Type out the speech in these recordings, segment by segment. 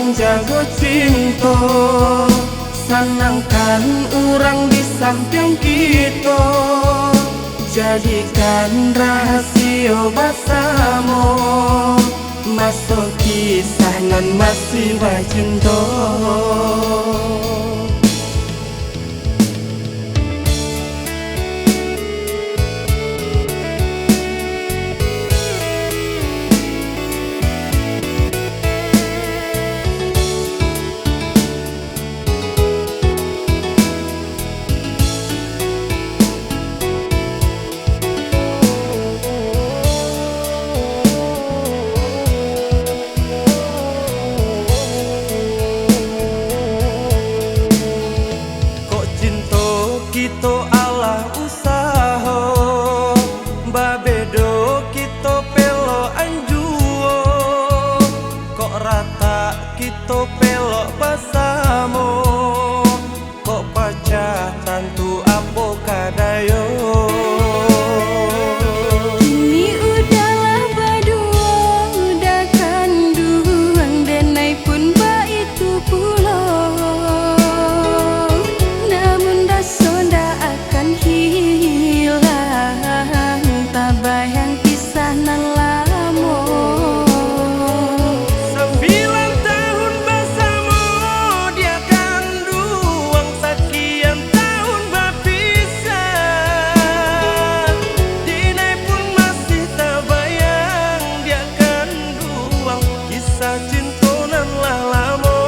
menjaga cinta, senangkan orang di samping kita, jadikan rahasia bersama, masuk kisah nan masih cinta. Kita ala usaha babedo kita pelo anjuo, kok rata kita pelo bersama, kok pacah tantu apa kadayo. Kini udahlah berdua, udah kanduang dan naik pun itu pulang. Namun sonda akan hilang, tak bayang kisah nan lama. 9 tahun bersama, dia kan duang sekian tahun berpisah. Dinai pun masih tak bayang, dia kan duang kisah cinta nan lama.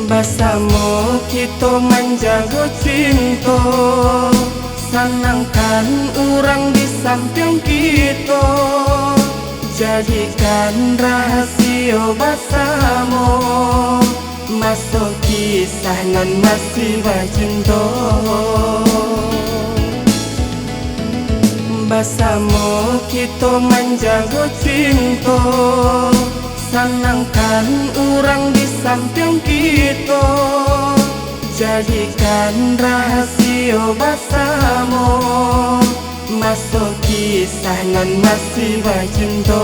Bersama kita menjaga cinta, senangkan orang di samping kita, jadikan rahasia bersama, masuk kisah nan masih cinta. Bersama kita menjaga cinta, senangkan orang di samping kita, jadikan rahasia bersama, masuk kisah nan masih cinta.